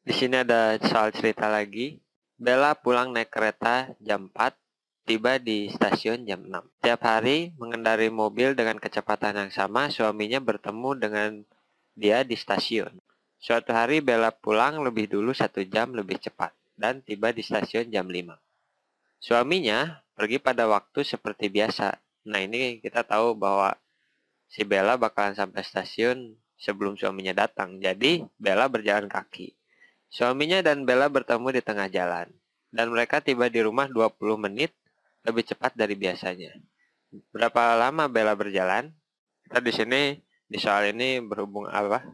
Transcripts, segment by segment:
Di sini ada soal cerita lagi. Bella pulang naik kereta jam 4, tiba di stasiun jam 6. Tiap hari mengendarai mobil dengan kecepatan yang sama, suaminya bertemu dengan dia di stasiun. Suatu hari Bella pulang lebih dulu 1 jam lebih cepat dan tiba di stasiun jam 5. Suaminya pergi pada waktu seperti biasa. Nah, ini kita tahu bahwa si Bella bakalan sampai stasiun sebelum suaminya datang. Jadi, Bella berjalan kaki. Suaminya dan Bella bertemu di tengah jalan, dan mereka tiba di rumah 20 menit lebih cepat dari biasanya. Berapa lama Bella berjalan? Kita di sini, di soal ini berhubung apa?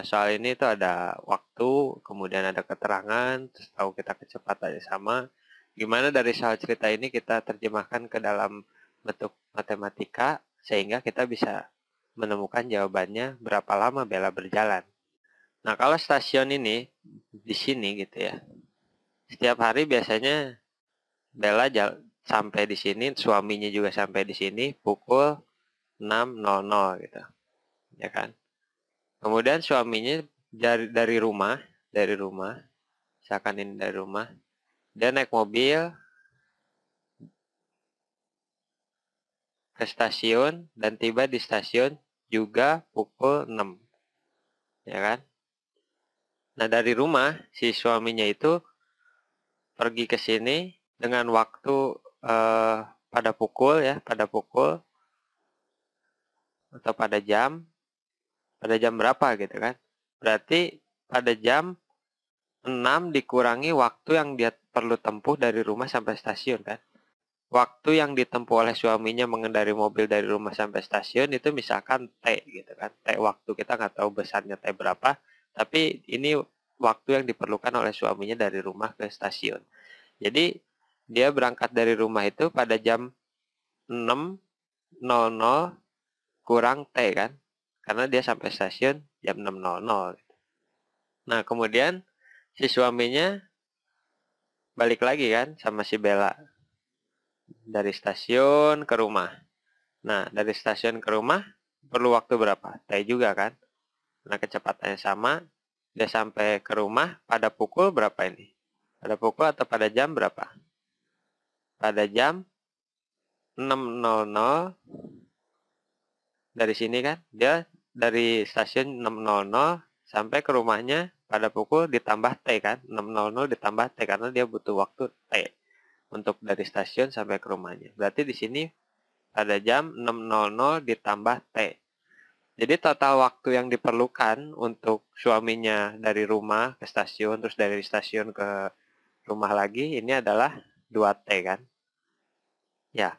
Soal ini itu ada waktu, kemudian ada keterangan, terus tahu kita kecepatannya sama. Gimana dari soal cerita ini kita terjemahkan ke dalam bentuk matematika, sehingga kita bisa menemukan jawabannya berapa lama Bella berjalan. Nah, kalau stasiun ini di sini gitu ya. Setiap hari biasanya Bella sampai di sini, suaminya juga sampai di sini pukul 6.00 gitu, ya kan? Kemudian suaminya dari rumah, misalkan ini dari rumah, dia naik mobil ke stasiun dan tiba di stasiun juga pukul 6, ya kan? Nah, dari rumah si suaminya itu pergi ke sini dengan waktu eh, pada pukul atau pada jam berapa gitu kan. Berarti pada jam 6 dikurangi waktu yang dia perlu tempuh dari rumah sampai stasiun kan. Waktu yang ditempuh oleh suaminya mengendarai mobil dari rumah sampai stasiun itu misalkan T gitu kan. T waktu, kita nggak tahu besarnya T berapa, tapi ini waktu yang diperlukan oleh suaminya dari rumah ke stasiun. Jadi dia berangkat dari rumah itu pada jam 6.00 kurang T kan. Karena dia sampai stasiun jam 6.00. Nah, kemudian si suaminya balik lagi kan sama si Bella dari stasiun ke rumah. Nah, dari stasiun ke rumah perlu waktu berapa? T juga kan? Nah, kecepatannya sama. Dia sampai ke rumah pada pukul berapa ini? Pada pukul atau pada jam berapa? Pada jam 6.00 dari sini kan? Dia dari stasiun 6.00 sampai ke rumahnya pada pukul ditambah T kan? 6.00 ditambah T karena dia butuh waktu T untuk dari stasiun sampai ke rumahnya. Berarti di sini pada jam 6.00 ditambah T. Jadi total waktu yang diperlukan untuk suaminya dari rumah ke stasiun, terus dari stasiun ke rumah lagi, ini adalah 2T kan? Ya,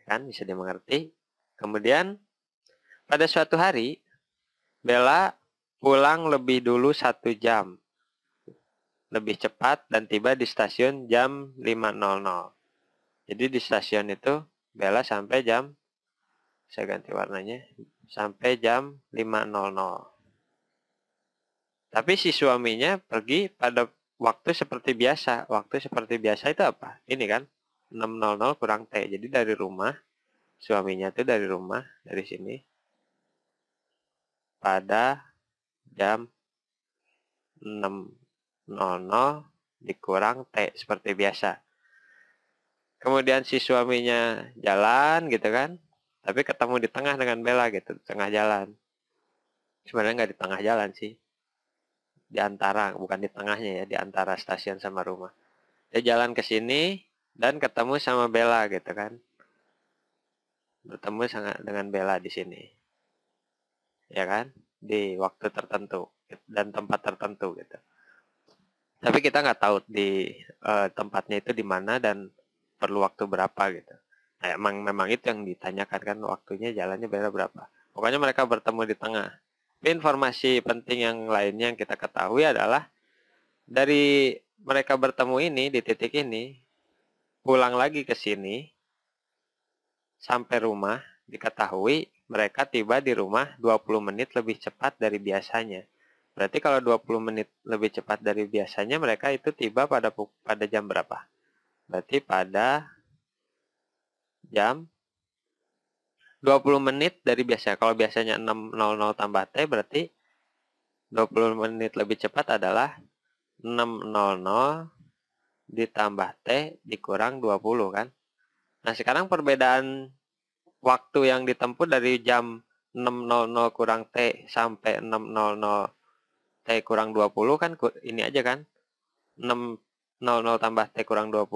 kan bisa dimengerti. Kemudian pada suatu hari, Bella pulang lebih dulu 1 jam. Lebih cepat dan tiba di stasiun jam 5.00. Jadi di stasiun itu Bella sampai jam, saya ganti warnanya, sampai jam 5.00. Tapi si suaminya pergi pada waktu seperti biasa. Waktu seperti biasa itu apa? Ini kan 6.00 kurang T. Jadi dari rumah, suaminya itu dari rumah, dari sini, pada jam 6.00 dikurang T seperti biasa. Kemudian si suaminya jalan gitu kan. Tapi ketemu di tengah dengan Bella gitu, di tengah jalan. Sebenarnya nggak di tengah jalan sih. Di antara, bukan di tengahnya ya, di antara stasiun sama rumah. Dia jalan ke sini dan ketemu sama Bella gitu kan. Bertemu dengan Bella di sini. Ya kan? Di waktu tertentu dan tempat tertentu gitu. Tapi kita nggak tahu di tempatnya itu di mana dan perlu waktu berapa gitu. Nah, memang itu yang ditanyakan kan, waktunya jalannya Bella berapa. Pokoknya mereka bertemu di tengah. Tapi informasi penting yang lainnya yang kita ketahui adalah dari mereka bertemu ini di titik ini, pulang lagi ke sini sampai rumah, diketahui mereka tiba di rumah 20 menit lebih cepat dari biasanya. Berarti kalau 20 menit lebih cepat dari biasanya, mereka itu tiba pada jam berapa? Berarti pada jam 20 menit dari biasa. Kalau biasanya 6.00 tambah T, berarti 20 menit lebih cepat adalah 6.00 ditambah T dikurang 20 kan. Nah, sekarang perbedaan waktu yang ditempuh dari jam 6.00 kurang T sampai 6.00 T kurang 20 kan ini aja kan. 6.00 tambah T kurang 20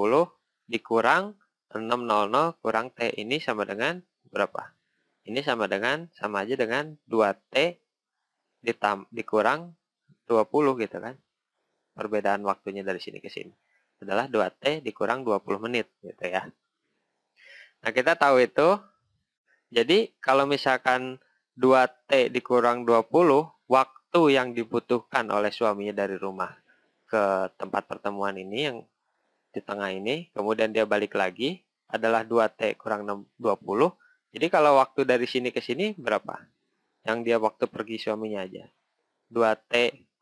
dikurang 6.00 kurang T. Ini sama dengan berapa? Ini sama aja dengan 2T dikurang 20 gitu kan. Perbedaan waktunya dari sini ke sini adalah 2T dikurang 20 menit gitu ya. Nah, kita tahu itu. Jadi, kalau misalkan 2T dikurang 20, waktu yang dibutuhkan oleh suaminya dari rumah ke tempat pertemuan ini yang di tengah ini, kemudian dia balik lagi, adalah 2T kurang 20. Jadi, kalau waktu dari sini ke sini berapa? Yang dia waktu pergi suaminya aja. 2T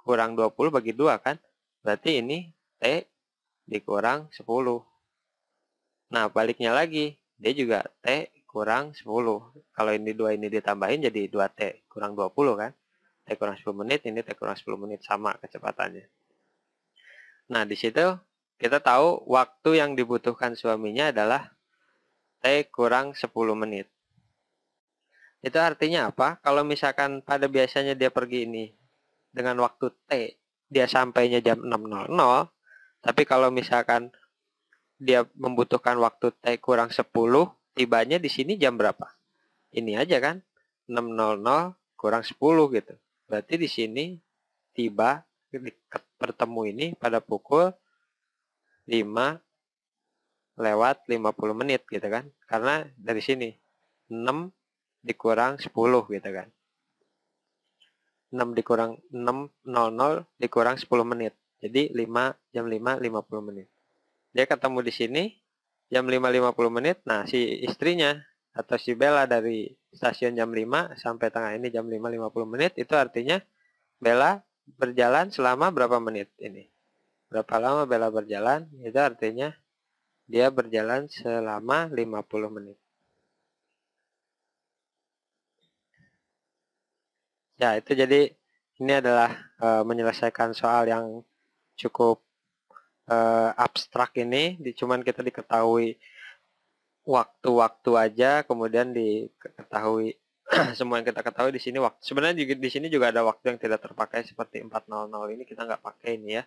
kurang 20 bagi 2 kan? Berarti ini T dikurang 10. Nah, baliknya lagi. Dia juga T kurang 10. Kalau ini 2 ini ditambahin jadi 2T kurang 20 kan? T kurang 10 menit, ini T kurang 10 menit. Sama kecepatannya. Nah, di situ kita tahu waktu yang dibutuhkan suaminya adalah T kurang 10 menit. Itu artinya apa? Kalau misalkan pada biasanya dia pergi ini dengan waktu T, dia sampainya jam 6.00. Tapi kalau misalkan dia membutuhkan waktu T kurang 10, tibanya di sini jam berapa? Ini aja kan, 6.00 kurang 10 gitu. Berarti di sini tiba bertemu ini pada pukul 5 lewat 50 menit gitu kan. Karena dari sini 6 dikurang 10 gitu kan. 6 dikurang 6.00 dikurang 10 menit. Jadi jam 5 50 menit. Dia ketemu di sini jam 5.50 menit. Nah, si istrinya atau si Bella dari stasiun jam 5 sampai tengah ini jam 5.50 menit, itu artinya Bella berjalan selama berapa menit ini? Berapa lama Bella berjalan? Itu artinya dia berjalan selama 50 menit. Ya, itu jadi ini adalah menyelesaikan soal yang cukup abstrak ini. Cuman kita diketahui waktu-waktu aja, kemudian diketahui semua yang kita ketahui di sini waktu. Sebenarnya juga di sini juga ada waktu yang tidak terpakai seperti 4.00 ini kita nggak pakai ini ya.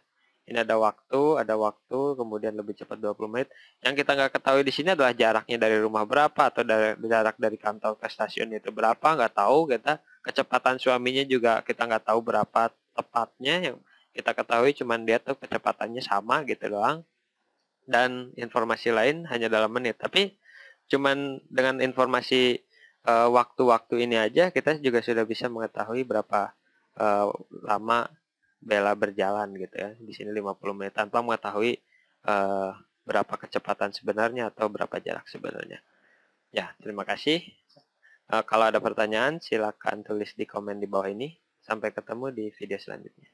Ini ada waktu, kemudian lebih cepat 20 menit. Yang kita nggak ketahui di sini adalah jaraknya dari rumah berapa atau jarak dari kantor ke stasiun itu berapa, nggak tahu kita. Kecepatan suaminya juga kita nggak tahu berapa tepatnya. Yang kita ketahui cuman dia tuh kecepatannya sama gitu doang. Dan informasi lain hanya dalam menit. Tapi cuman dengan informasi waktu-waktu ini aja kita juga sudah bisa mengetahui berapa lama Bella berjalan gitu ya. Di sini 50 menit tanpa mengetahui berapa kecepatan sebenarnya atau berapa jarak sebenarnya. Ya, terima kasih. Kalau ada pertanyaan silakan tulis di komen di bawah ini. Sampai ketemu di video selanjutnya.